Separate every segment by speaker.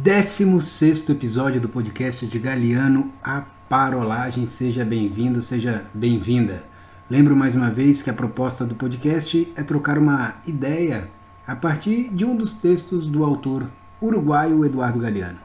Speaker 1: 16º episódio do podcast de Galiano, a Parolagem. Seja bem-vindo, seja bem-vinda. Lembro mais uma vez que a proposta do podcast é trocar uma ideia a partir de um dos textos do autor uruguaio Eduardo Galeano.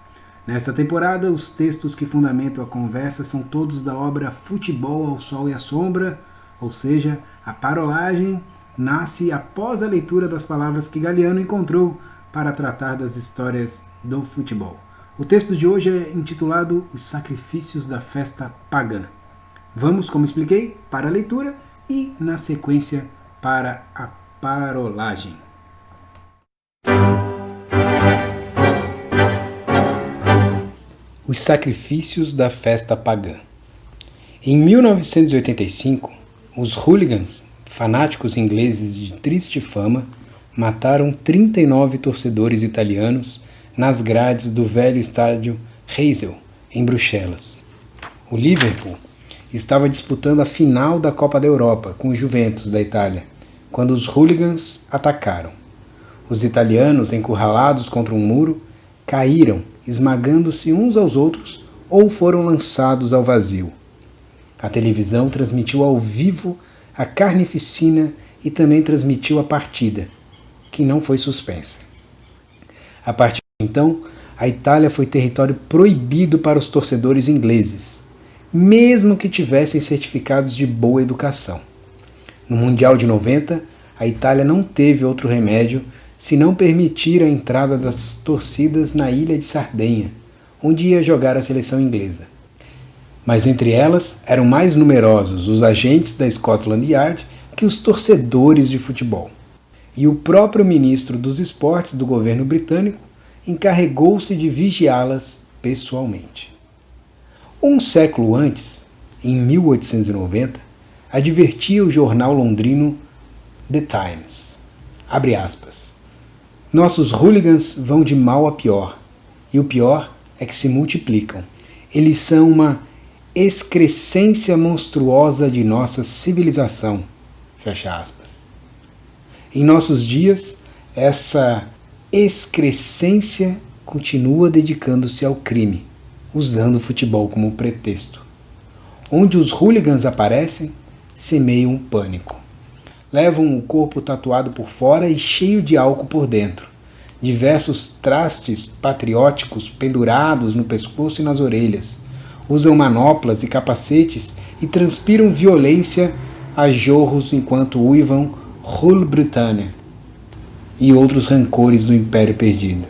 Speaker 1: Nesta temporada, os textos que fundamentam a conversa são todos da obra Futebol ao Sol e à Sombra, ou seja, a parolagem nasce após a leitura das palavras que Galeano encontrou para tratar das histórias do futebol. O texto de hoje é intitulado Os Sacrifícios da Festa Pagã. Vamos, como expliquei, para a leitura e, na sequência, para a parolagem. Os Sacrifícios da Festa Pagã. Em 1985, os hooligans, fanáticos ingleses de triste fama, mataram 39 torcedores italianos nas grades do velho estádio Heysel, em Bruxelas. O Liverpool estava disputando a final da Copa da Europa com o Juventus da Itália, quando os hooligans atacaram. Os italianos, encurralados contra um muro, caíram, esmagando-se uns aos outros ou foram lançados ao vazio. A televisão transmitiu ao vivo a carnificina e também transmitiu a partida, que não foi suspensa. A partir de então, a Itália foi território proibido para os torcedores ingleses, mesmo que tivessem certificados de boa educação. No Mundial de 90, a Itália não teve outro remédio senão permitir a entrada das torcidas na ilha de Sardenha, onde ia jogar a seleção inglesa. Mas entre elas eram mais numerosos os agentes da Scotland Yard que os torcedores de futebol. E o próprio ministro dos esportes do governo britânico encarregou-se de vigiá-las pessoalmente. Um século antes, em 1890, advertia o jornal londrino The Times, abre aspas, nossos hooligans vão de mal a pior, e o pior é que se multiplicam. Eles são uma excrescência monstruosa de nossa civilização, fecha aspas. Em nossos dias, essa excrescência continua dedicando-se ao crime, usando o futebol como pretexto. Onde os hooligans aparecem, semeiam um pânico. Levam o corpo tatuado por fora e cheio de álcool por dentro. Diversos trastes patrióticos pendurados no pescoço e nas orelhas. Usam manoplas e capacetes e transpiram violência a jorros enquanto uivam Rule Britannia e outros rancores do Império Perdido.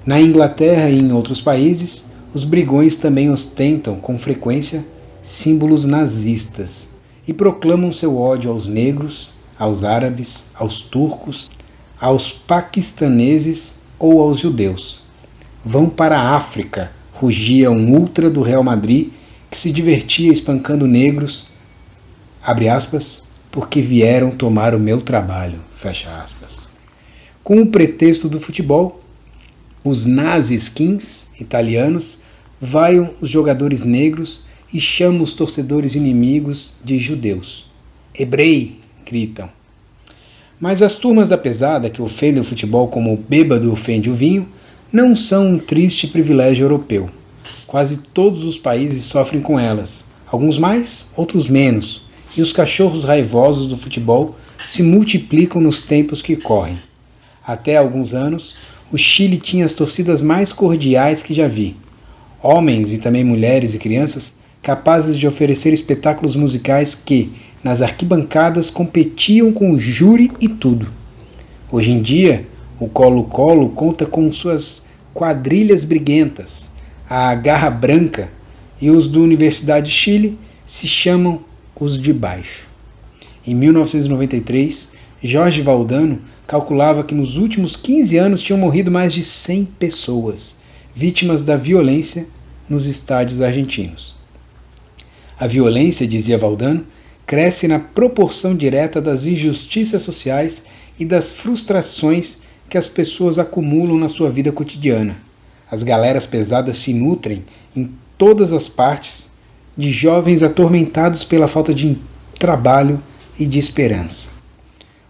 Speaker 1: Na Inglaterra e em outros países, os brigões também ostentam com frequência símbolos nazistas e proclamam seu ódio aos negros, aos árabes, aos turcos, aos paquistaneses ou aos judeus. Vão para a África, rugia um ultra do Real Madrid que se divertia espancando negros, abre aspas, porque vieram tomar o meu trabalho, fecha aspas. Com o pretexto do futebol, os nazi-skins italianos vaiam os jogadores negros e chamam os torcedores inimigos de judeus. Hebrei, gritam. Mas as turmas da pesada que ofendem o futebol como o bêbado ofende o vinho não são um triste privilégio europeu. Quase todos os países sofrem com elas, alguns mais, outros menos, e os cachorros raivosos do futebol se multiplicam nos tempos que correm. Até há alguns anos, o Chile tinha as torcidas mais cordiais que já vi. Homens e também mulheres e crianças capazes de oferecer espetáculos musicais que, nas arquibancadas, competiam com o júri e tudo. Hoje em dia, o Colo-Colo conta com suas quadrilhas briguentas. A Garra Branca e os da Universidade de Chile se chamam os de baixo. Em 1993, Jorge Valdano calculava que nos últimos 15 anos tinham morrido mais de 100 pessoas, vítimas da violência nos estádios argentinos. A violência, dizia Valdano, cresce na proporção direta das injustiças sociais e das frustrações que as pessoas acumulam na sua vida cotidiana. As galeras pesadas se nutrem em todas as partes de jovens atormentados pela falta de trabalho e de esperança.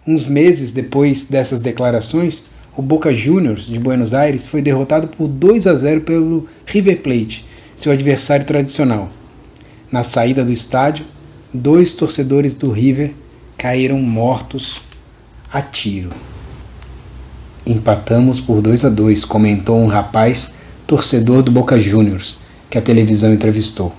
Speaker 1: Uns meses depois dessas declarações, o Boca Juniors de Buenos Aires foi derrotado por 2-0 pelo River Plate, seu adversário tradicional. Na saída do estádio, 2 torcedores do River caíram mortos a tiro. Empatamos por 2-2, comentou um rapaz torcedor do Boca Juniors, que a televisão entrevistou.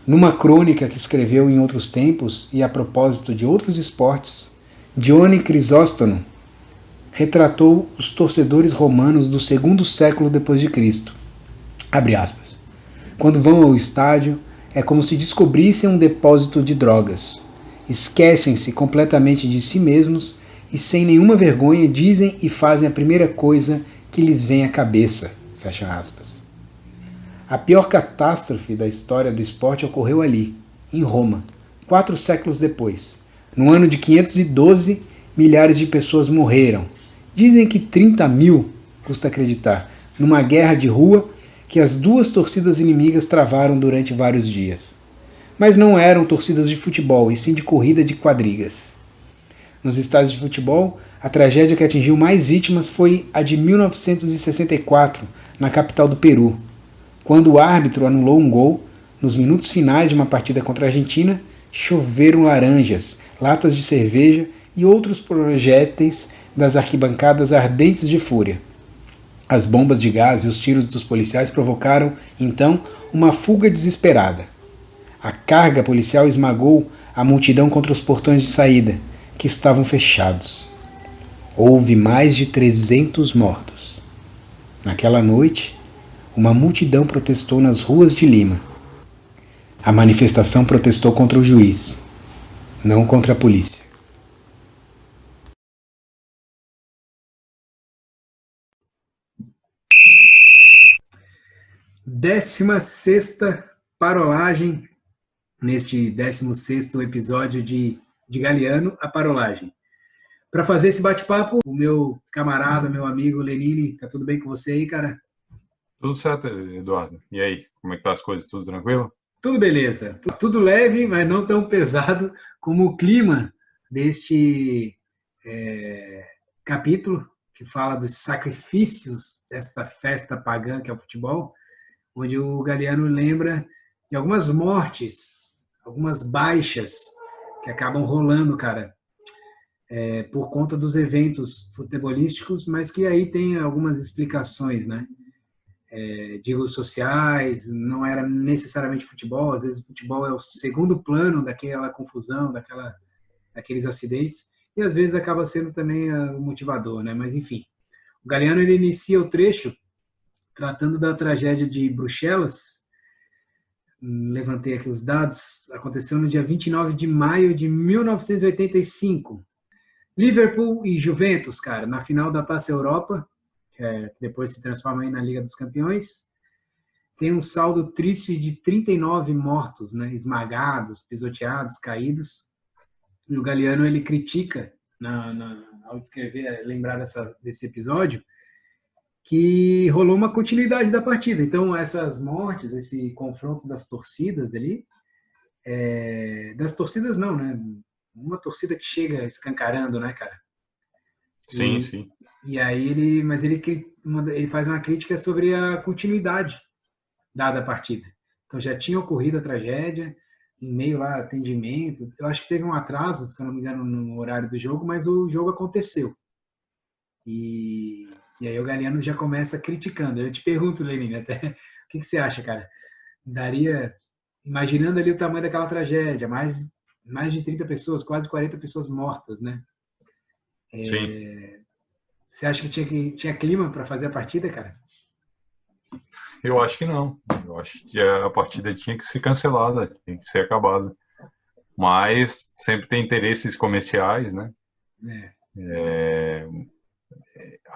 Speaker 1: Numa crônica que escreveu em outros tempos e a propósito de outros esportes, Dione Crisóstomo retratou os torcedores romanos do segundo século depois de Cristo. Abre aspas. Quando vão ao estádio, é como se descobrissem um depósito de drogas. Esquecem-se completamente de si mesmos e sem nenhuma vergonha dizem e fazem a primeira coisa que lhes vem à cabeça. Fecha aspas. A pior catástrofe da história do esporte ocorreu ali, em Roma, 4 séculos depois. No ano de 512, milhares de pessoas morreram. Dizem que 30 mil, custa acreditar, numa guerra de rua que as 2 torcidas inimigas travaram durante vários dias. Mas não eram torcidas de futebol, e sim de corrida de quadrigas. Nos estádios de futebol, a tragédia que atingiu mais vítimas foi a de 1964, na capital do Peru, quando o árbitro anulou um gol. Nos minutos finais de uma partida contra a Argentina, choveram laranjas, latas de cerveja e outros projéteis das arquibancadas ardentes de fúria. As bombas de gás e os tiros dos policiais provocaram, então, uma fuga desesperada. A carga policial esmagou a multidão contra os portões de saída, que estavam fechados. Houve mais de 300 mortos. Naquela noite, uma multidão protestou nas ruas de Lima. A manifestação protestou contra o juiz, não contra a polícia. Décima sexta parolagem, neste 16º episódio de Galiano, a parolagem. Para fazer esse bate-papo, o meu camarada, meu amigo Lenine, tá tudo bem com você aí, cara?
Speaker 2: Tudo certo, Eduardo. E aí, como é que tá as coisas? Tudo tranquilo?
Speaker 1: Tudo beleza. Tudo leve, mas não tão pesado como o clima deste capítulo, que fala dos sacrifícios desta festa pagã que é o futebol, onde o Galiano lembra de algumas mortes, algumas baixas que acabam rolando, cara, por conta dos eventos futebolísticos, mas que aí tem algumas explicações, né? Digo, sociais, não era necessariamente futebol, às vezes o futebol é o segundo plano daquela confusão, daqueles acidentes, e às vezes acaba sendo também o motivador, né? Mas enfim, o Galiano ele inicia o trecho tratando da tragédia de Bruxelas. Levantei aqui os dados, aconteceu no dia 29 de maio de 1985. Liverpool e Juventus, cara, na final da Taça Europa, que depois se transforma aí na Liga dos Campeões, tem um saldo triste de 39 mortos, né, esmagados, pisoteados, caídos. E o Galiano ele critica, ao descrever, lembrar desse episódio, que rolou uma continuidade da partida. Então, essas mortes, esse confronto das torcidas ali, das torcidas não, né? Uma torcida que chega escancarando, né, cara?
Speaker 2: Sim, sim.
Speaker 1: E aí ele faz uma crítica sobre a continuidade dada a partida. Então já tinha ocorrido a tragédia, em meio lá atendimento. Eu acho que teve um atraso, se eu não me engano, no horário do jogo, mas o jogo aconteceu. E aí o Galiano já começa criticando. Eu te pergunto, Lenine, até o que você acha, cara? Daria, imaginando ali o tamanho daquela tragédia, mais de 30 pessoas, quase 40 pessoas mortas, né?
Speaker 2: Sim.
Speaker 1: Você acha que tinha clima para fazer a partida, cara?
Speaker 2: Eu acho que não. Eu acho que a partida tinha que ser cancelada, tinha que ser acabada. Mas sempre tem interesses comerciais, né?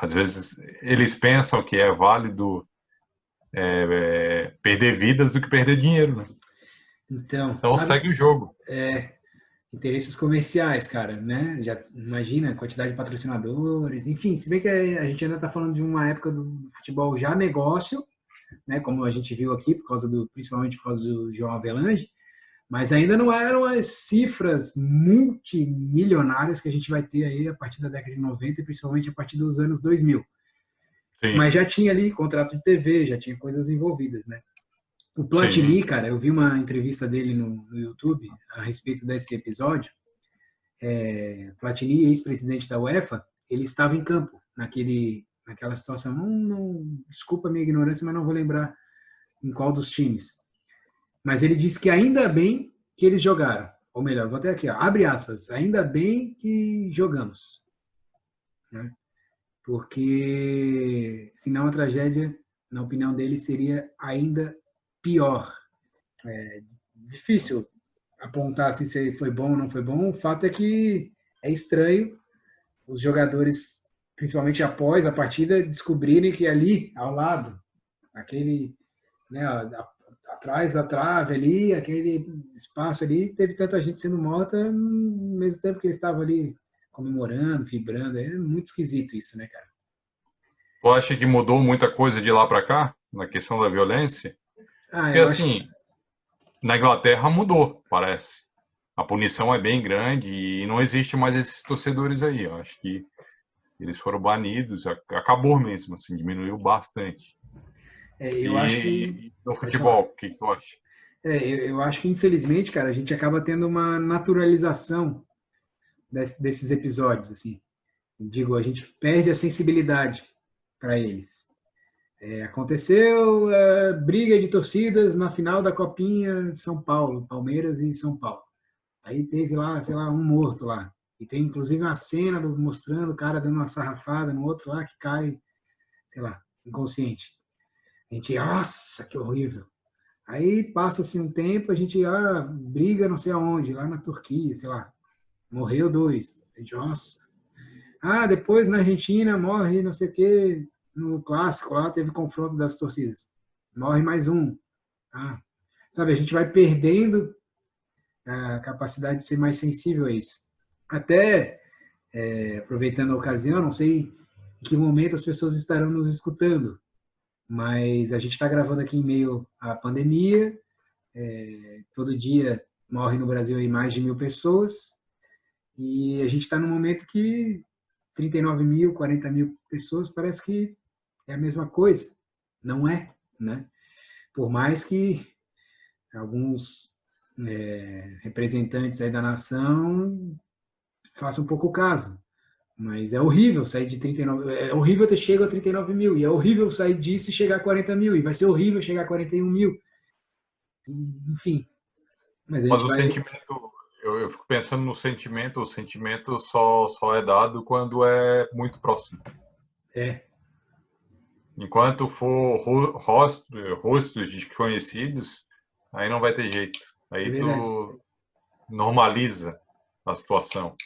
Speaker 2: Às vezes eles pensam que é válido perder vidas do que perder dinheiro, né?
Speaker 1: Então
Speaker 2: Então
Speaker 1: sabe,
Speaker 2: segue o jogo.
Speaker 1: interesses comerciais, cara, né? Já imagina a quantidade de patrocinadores, enfim, se bem que a gente ainda está falando de uma época do futebol já negócio, né? Como a gente viu aqui, principalmente por causa do João Avelange, Mas ainda não eram as cifras multimilionárias que a gente vai ter aí a partir da década de 90 e principalmente a partir dos anos 2000.
Speaker 2: Sim,
Speaker 1: Mas já tinha ali contrato de TV, já tinha coisas envolvidas, né? O
Speaker 2: sim.
Speaker 1: Platini, cara, eu vi uma entrevista dele no YouTube a respeito desse episódio. Platini, ex-presidente da UEFA, ele estava em campo naquela situação. Desculpa a minha ignorância, mas não vou lembrar em qual dos times. Mas ele disse que ainda bem que eles jogaram. Ou melhor, vou até aqui, ó, abre aspas, ainda bem que jogamos. Né? Porque senão a tragédia, na opinião dele, seria ainda pior. Difícil apontar assim, se foi bom ou não foi bom. O fato é que é estranho os jogadores, principalmente após a partida, descobrirem que ali, ao lado, aquele, né, atrás da trave ali, aquele espaço ali, teve tanta gente sendo morta, ao mesmo tempo que eles estavam ali comemorando, vibrando. É muito esquisito isso, né, cara?
Speaker 2: Tu acha que mudou muita coisa de lá para cá, na questão da violência?
Speaker 1: Ah,
Speaker 2: Porque,
Speaker 1: eu acho.
Speaker 2: assim, na Inglaterra mudou, parece. A punição é bem grande e não existe mais esses torcedores aí. Eu acho que eles foram banidos, acabou mesmo, assim, diminuiu bastante.
Speaker 1: Eu acho que.
Speaker 2: E no
Speaker 1: Pode falar.
Speaker 2: futebol, o que tu acha?
Speaker 1: Eu acho que, infelizmente, cara, a gente acaba tendo uma naturalização desses episódios, assim. Digo, a gente perde a sensibilidade para eles. Aconteceu briga de torcidas na final da Copinha de São Paulo, Palmeiras e São Paulo. Aí teve lá, sei lá, um morto lá. E tem inclusive uma cena mostrando o cara dando uma sarrafada no outro lá que cai, sei lá, inconsciente. A gente, nossa, que horrível. Aí passa-se um tempo, a gente briga não sei aonde, lá na Turquia, sei lá. Morreu dois. A gente, nossa. Depois na Argentina morre não sei o quê, no clássico lá teve confronto das torcidas. Morre mais um. Ah, sabe, a gente vai perdendo a capacidade de ser mais sensível a isso. Até, aproveitando a ocasião, não sei em que momento as pessoas estarão nos escutando, mas a gente está gravando aqui em meio à pandemia, todo dia morre no Brasil aí mais de 1.000 pessoas, e a gente está num momento que 39 mil, 40 mil pessoas parece que é a mesma coisa. Não é, né? Por mais que alguns representantes aí da nação façam pouco caso. Mas é horrível sair de 39, é horrível ter chego a 39 mil, e é horrível sair disso e chegar a 40 mil, e vai ser horrível chegar a 41 mil. Enfim, mas a
Speaker 2: Mas
Speaker 1: gente
Speaker 2: o
Speaker 1: vai.
Speaker 2: sentimento, eu fico pensando no sentimento, o sentimento só é dado quando é muito próximo.
Speaker 1: É,
Speaker 2: Enquanto for rostos desconhecidos, aí não vai ter jeito.
Speaker 1: é
Speaker 2: Aí
Speaker 1: verdade.
Speaker 2: tu normaliza a situação.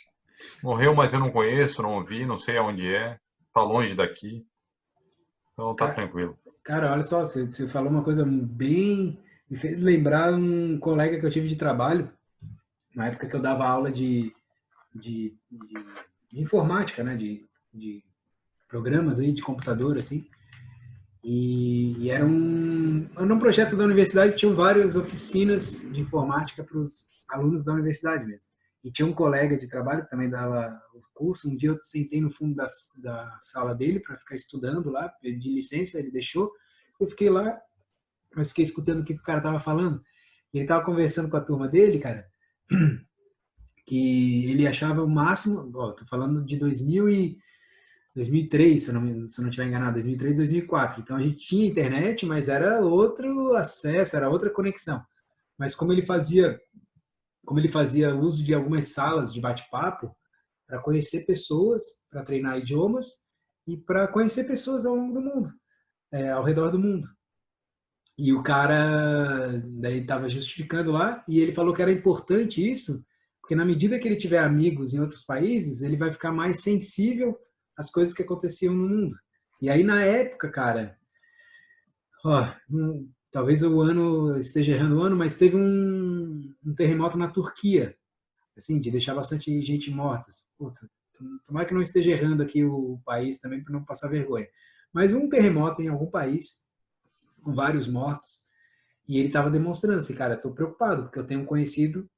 Speaker 2: Morreu, mas eu não conheço, não vi, não sei aonde é, tá longe daqui, então tá tranquilo.
Speaker 1: Cara, olha só, você falou uma coisa bem. Me fez lembrar um colega que eu tive de trabalho, na época que eu dava aula de informática, né? De programas aí, de computador, assim. E era um projeto da universidade, tinham várias oficinas de informática para os alunos da universidade mesmo. E tinha um colega de trabalho que também dava o curso. Um dia eu sentei no fundo da sala dele para ficar estudando lá, de licença, ele deixou. Eu fiquei lá, mas fiquei escutando o que o cara estava falando. E ele estava conversando com a turma dele, cara, que ele achava o máximo, ó, tô falando de 2003, se eu não estiver enganado, 2003, 2004. Então a gente tinha internet, mas era outro acesso, era outra conexão. Mas como ele fazia uso de algumas salas de bate-papo para conhecer pessoas, para treinar idiomas e para conhecer pessoas ao longo do mundo, ao redor do mundo. E o cara daí estava justificando lá e ele falou que era importante isso, porque na medida que ele tiver amigos em outros países, ele vai ficar mais sensível às coisas que aconteciam no mundo. E aí na época, cara, ó, talvez o ano esteja errando o ano, mas teve um terremoto na Turquia, assim, de deixar bastante gente morta. Puta, tomara que não esteja errando aqui o país também para não passar vergonha. Mas um terremoto em algum país com vários mortos. E ele estava demonstrando assim, cara, estou preocupado, porque eu tenho um conhecido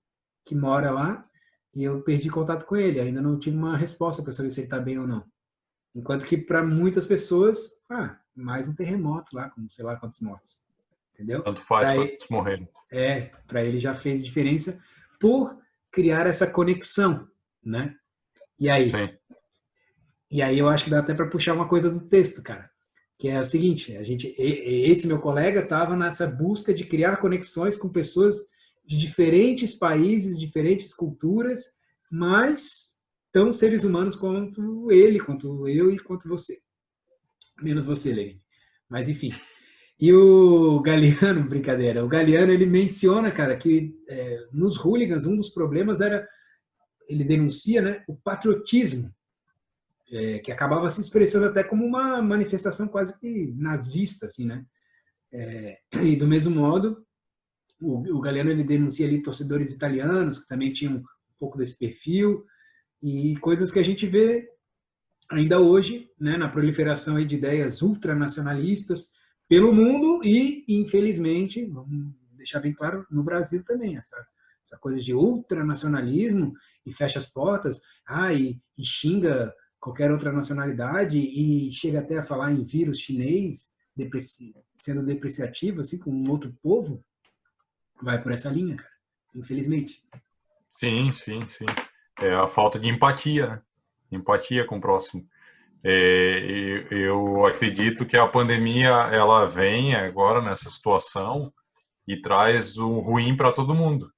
Speaker 1: que mora lá e eu perdi contato com ele. Ainda não tive uma resposta para saber se ele está bem ou não. Enquanto que para muitas pessoas, mais um terremoto lá, com sei lá quantos mortos. Entendeu?
Speaker 2: Tanto faz
Speaker 1: Para
Speaker 2: quantos morrerem.
Speaker 1: para ele já fez diferença por criar essa conexão, né? E aí?
Speaker 2: Sim.
Speaker 1: E aí eu acho que dá até para puxar uma coisa do texto, cara, que é o seguinte, esse meu colega estava nessa busca de criar conexões com pessoas de diferentes países, diferentes culturas, mas tão seres humanos quanto ele, quanto eu e quanto você. Menos você, Lenin. Mas enfim. E o Galeano, brincadeira, o Galeano ele menciona, cara, que nos hooligans um dos problemas era, ele denuncia, né, o patriotismo, que acabava se expressando até como uma manifestação quase que nazista, assim, né? E do mesmo modo, o Galeano ele denuncia ali torcedores italianos que também tinham um pouco desse perfil e coisas que a gente vê ainda hoje, né, na proliferação aí de ideias ultranacionalistas pelo mundo e, infelizmente, vamos deixar bem claro, no Brasil também, essa coisa de ultranacionalismo e fecha as portas, e xinga qualquer outra nacionalidade e chega até a falar em vírus chinês, sendo depreciativo, assim, com um outro povo, vai por essa linha, cara, infelizmente.
Speaker 2: Sim, sim, sim. É a falta de empatia, né? Empatia com o próximo. Eu acredito que a pandemia ela vem agora nessa situação e traz o ruim para todo mundo.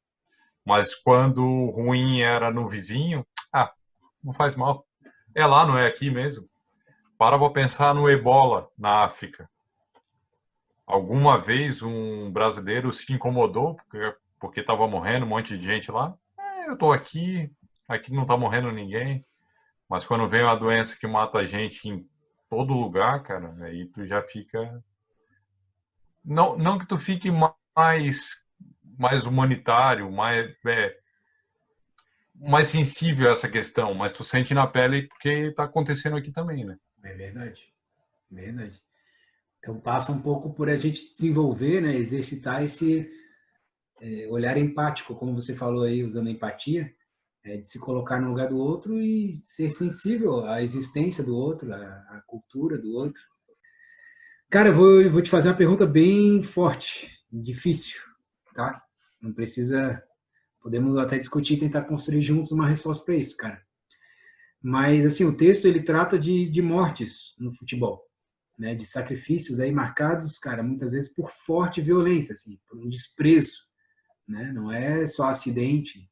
Speaker 2: Mas quando o ruim era no vizinho, não faz mal. É lá, não é aqui mesmo. Para pensar no Ebola na África. Alguma vez um brasileiro se incomodou porque estava morrendo um monte de gente lá? Eu estou aqui não está morrendo ninguém. Mas quando vem uma doença que mata a gente em todo lugar, cara, aí tu já fica. Não, não que tu fique mais humanitário, mais sensível a essa questão, mas tu sente na pele porque está acontecendo aqui também, né?
Speaker 1: É verdade, verdade. Então passa um pouco por a gente desenvolver, né, exercitar esse olhar empático, como você falou aí, usando a empatia, de se colocar no lugar do outro e ser sensível à existência do outro, à cultura do outro. Cara, eu vou te fazer uma pergunta bem forte, difícil, tá? Não precisa, podemos até discutir e tentar construir juntos uma resposta para isso, cara. Mas, assim, o texto, ele trata de mortes no futebol, né? De sacrifícios aí marcados, cara, muitas vezes por forte violência, assim, por um desprezo, né? Não é só acidente,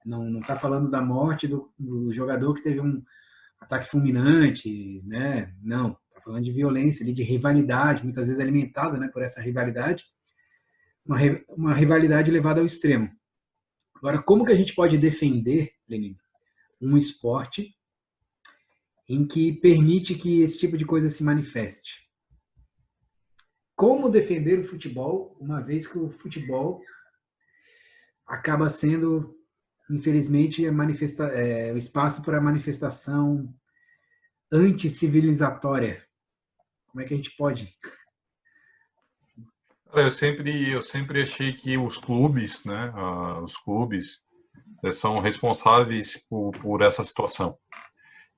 Speaker 1: não está falando da morte do jogador que teve um ataque fulminante, né? Não, está falando de violência, ali, de rivalidade, muitas vezes alimentada, né, por essa rivalidade, uma rivalidade levada ao extremo. Agora, como que a gente pode defender, Lenin, um esporte em que permite que esse tipo de coisa se manifeste? Como defender o futebol, uma vez que o futebol acaba sendo, infelizmente, o espaço para manifestação anticivilizatória? Como é que a gente pode?
Speaker 2: Eu sempre achei que os clubes, né, os clubes são responsáveis por essa situação.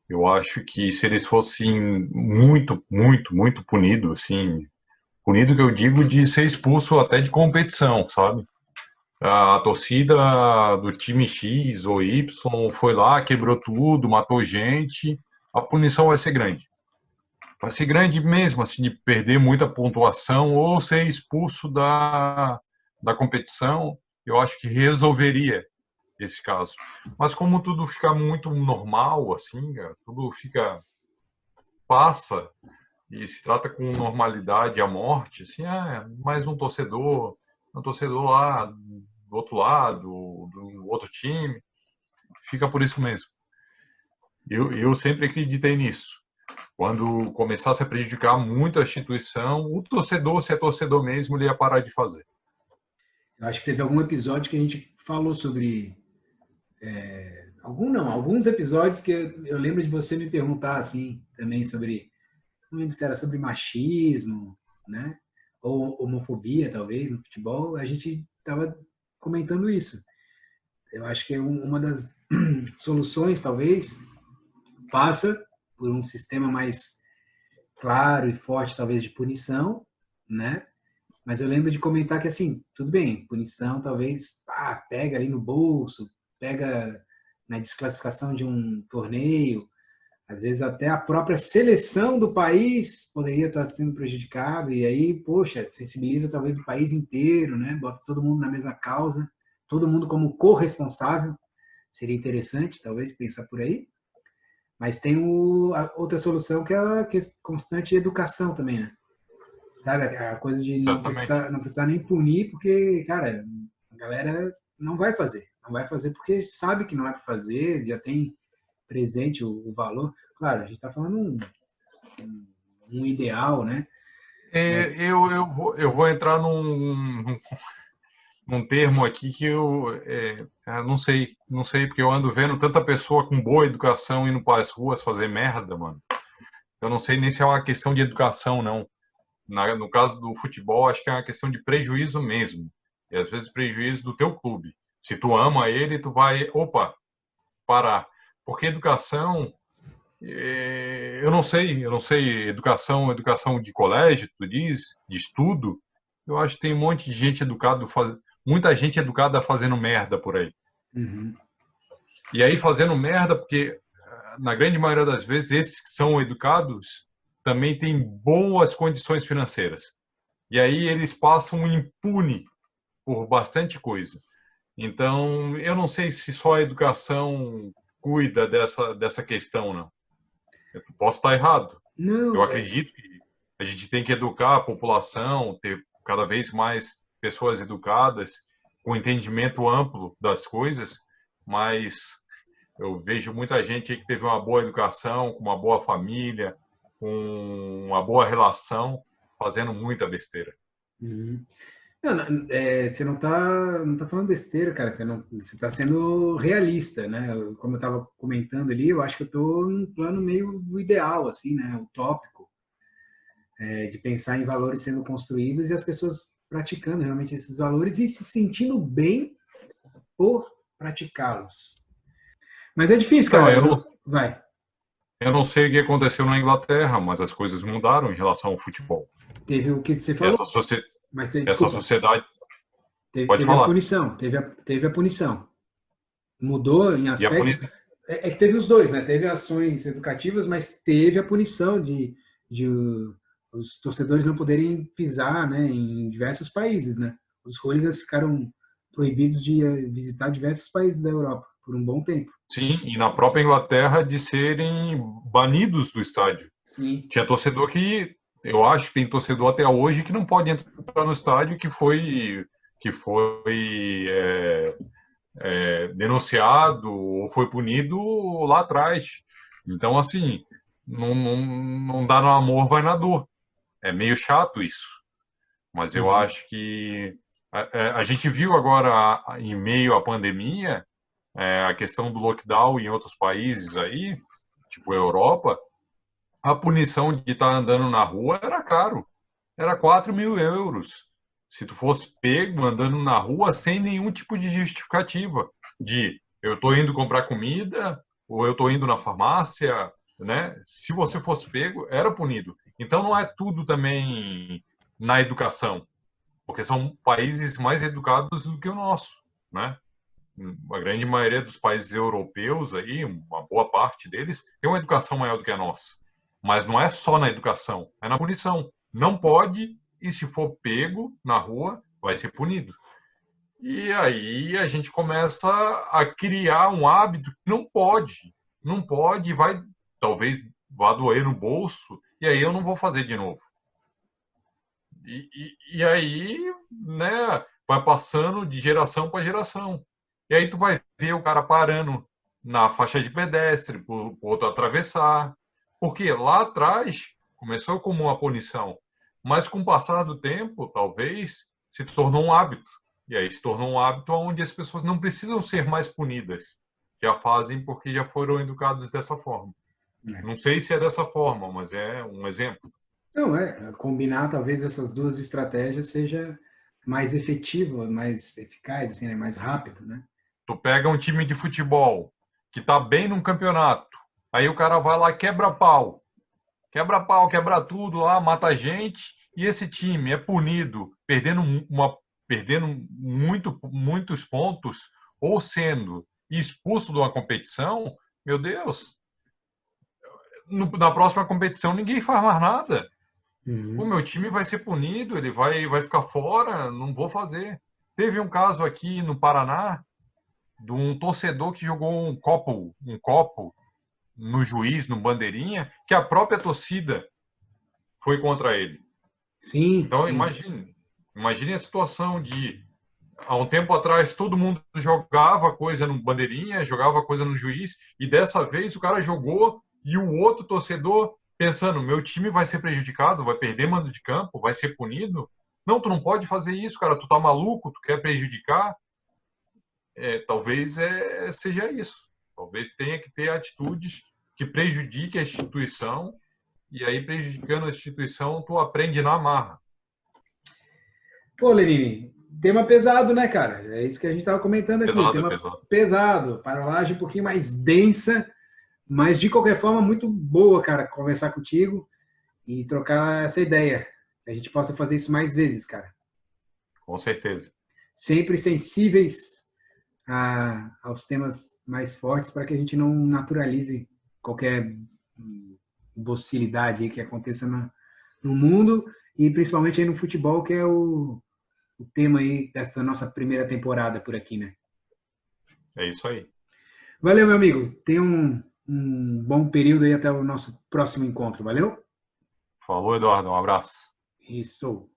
Speaker 2: Eu acho que se eles fossem muito, muito, muito punidos, assim, punido que eu digo de ser expulso até de competição, sabe? A torcida do time X ou Y foi lá, quebrou tudo, matou gente, a punição vai ser grande. Vai ser grande mesmo, assim, de perder muita pontuação ou ser expulso da competição, eu acho que resolveria esse caso. Mas como tudo fica muito normal, assim, cara, tudo passa e se trata com normalidade a morte, assim, mais um torcedor lá do outro lado, do outro time, fica por isso mesmo. Eu sempre acreditei nisso. Quando começasse a prejudicar muito a instituição, o torcedor, se é torcedor mesmo, ele ia parar de fazer.
Speaker 1: Eu acho que teve algum episódio que a gente falou sobre alguns episódios que eu lembro de você me perguntar assim também sobre, não lembro se era sobre machismo, né? ou homofobia, talvez, no futebol, a gente estava comentando isso. Eu acho que é uma das soluções, talvez, passa por um sistema mais claro e forte, talvez, de punição, né? Mas eu lembro de comentar que, assim, tudo bem, punição talvez, pega ali no bolso, pega na desclassificação de um torneio, às vezes até a própria seleção do país poderia estar sendo prejudicada, e aí, poxa, sensibiliza talvez o país inteiro, né? Bota todo mundo na mesma causa, todo mundo como corresponsável, seria interessante, talvez, pensar por aí. Mas tem a outra solução que é a constante educação também, né? Sabe, a coisa de
Speaker 2: Certamente.
Speaker 1: não precisar nem punir, porque, cara, a galera não vai fazer. Não vai fazer porque sabe que não é para fazer, já tem presente o valor. Claro, a gente está falando um ideal, né? Mas,
Speaker 2: Eu vou entrar num termo aqui que eu não sei, porque eu ando vendo tanta pessoa com boa educação indo para as ruas fazer merda, mano. Eu não sei nem se é uma questão de educação, não. No caso do futebol, acho que é uma questão de prejuízo mesmo. E às vezes prejuízo do teu clube. Se tu ama ele, tu vai, opa, parar. Porque educação, eu não sei, educação de colégio, tu diz, de estudo, eu acho que tem um monte de gente educada, muita gente educada fazendo merda por aí.
Speaker 1: uhum,
Speaker 2: E aí fazendo merda, porque na grande maioria das vezes esses que são educados também têm boas condições financeiras. E aí eles passam impune por bastante coisa. Então, eu não sei se só a educação cuida dessa questão, não. Eu posso estar errado. Eu
Speaker 1: não,
Speaker 2: acredito que a gente tem que educar a população, ter cada vez mais pessoas educadas, com entendimento amplo das coisas, mas eu vejo muita gente aí que teve uma boa educação, com uma boa família, com uma boa relação, fazendo muita besteira.
Speaker 1: uhum. Você não tá falando besteira, cara. Você tá sendo realista, né? Como eu estava comentando ali, eu acho que eu tô num plano meio do ideal, assim, né? Utópico, de pensar em valores sendo construídos e as pessoas praticando realmente esses valores e se sentindo bem por praticá-los. Mas é difícil,
Speaker 2: Então,
Speaker 1: cara. Vai.
Speaker 2: eu não sei o que aconteceu na Inglaterra, mas as coisas mudaram em relação ao futebol.
Speaker 1: Teve o que você falou,
Speaker 2: Essa, socie-
Speaker 1: mas
Speaker 2: essa
Speaker 1: desculpa.
Speaker 2: sociedade, pode
Speaker 1: Teve a
Speaker 2: falar.
Speaker 1: punição, teve a punição. Mudou em
Speaker 2: E a
Speaker 1: aspecto.
Speaker 2: punição.
Speaker 1: É que teve os dois, né? Teve ações educativas, mas teve a punição de os torcedores não poderem pisar, né, em diversos países, né? Os hooligans ficaram proibidos de visitar diversos países da Europa por um bom tempo.
Speaker 2: Sim, e na própria Inglaterra de serem banidos do estádio.
Speaker 1: Sim.
Speaker 2: Tinha torcedor que, eu acho que tem torcedor até hoje que não pode entrar no estádio que foi denunciado ou foi punido lá atrás. Então, assim, não dá no amor, vai na dor. É meio chato isso. Mas eu
Speaker 1: Uhum.
Speaker 2: acho que a gente viu agora, em meio à pandemia, a questão do lockdown em outros países aí, tipo a Europa, a punição de estar andando na rua era caro. Era 4.000 euros. Se tu fosse pego andando na rua sem nenhum tipo de justificativa de eu estou indo comprar comida ou eu estou indo na farmácia, né? Se você fosse pego, era punido. Então não é tudo também na educação, porque são países mais educados do que o nosso, né? A grande maioria dos países europeus aí, uma boa parte deles, tem uma educação maior do que a nossa. Mas não é só na educação, é na punição. Não pode, e se for pego na rua, vai ser punido. E aí a gente começa a criar um hábito que não pode, e vai, talvez vá doer no bolso, e aí eu não vou fazer de novo. E aí, né, vai passando de geração para geração. E aí tu vai ver o cara parando na faixa de pedestre, para o outro atravessar. Porque lá atrás começou como uma punição, mas com o passar do tempo, talvez, se tornou um hábito. E aí se tornou um hábito onde as pessoas não precisam ser mais punidas. Já fazem porque já foram educados dessa forma.
Speaker 1: É.
Speaker 2: Não sei se é dessa forma, mas é um exemplo.
Speaker 1: Não, combinar talvez essas duas estratégias seja mais efetivo, mais eficaz, assim, né? Mais rápido, né?
Speaker 2: Tu pega um time de futebol que tá bem num campeonato, aí o cara vai lá e quebra pau, quebra tudo lá, mata a gente, e esse time é punido perdendo muitos pontos ou sendo expulso de uma competição. Meu Deus, na próxima competição ninguém faz mais nada. O
Speaker 1: Uhum.
Speaker 2: meu time vai ser punido, ele vai ficar fora, não vou fazer. Teve um caso aqui no Paraná de um torcedor que jogou um copo no juiz, no bandeirinha, que a própria torcida foi contra ele.
Speaker 1: Sim,
Speaker 2: Então
Speaker 1: sim.
Speaker 2: imagine a situação de há um tempo atrás todo mundo jogava coisa no bandeirinha, jogava coisa no juiz, e dessa vez o cara jogou e o outro torcedor pensando, meu time vai ser prejudicado, vai perder mando de campo, vai ser punido. Não, tu não pode fazer isso, cara, tu tá maluco, tu quer prejudicar. Talvez seja isso. Talvez tenha que ter atitudes que prejudiquem a instituição, e aí prejudicando a instituição, tu aprende na marra.
Speaker 1: Pô, Lenine, tema pesado, né, cara? É isso que a gente estava comentando aqui.
Speaker 2: Pesado, é
Speaker 1: Tema
Speaker 2: pesado.
Speaker 1: pesado, parolagem um pouquinho mais densa, mas de qualquer forma, muito boa, cara, conversar contigo e trocar essa ideia. Que a gente possa fazer isso mais vezes, cara.
Speaker 2: Com certeza.
Speaker 1: Sempre sensíveis aos temas mais fortes para que a gente não naturalize qualquer docilidade aí que aconteça no mundo e principalmente aí no futebol, que é o tema aí dessa nossa primeira temporada por aqui, né?
Speaker 2: É isso aí.
Speaker 1: Valeu, meu amigo. Tenha um bom período aí até o nosso próximo encontro. Valeu?
Speaker 2: Falou, Eduardo. Um abraço.
Speaker 1: Isso.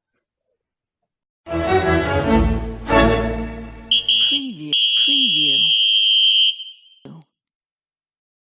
Speaker 3: Preview.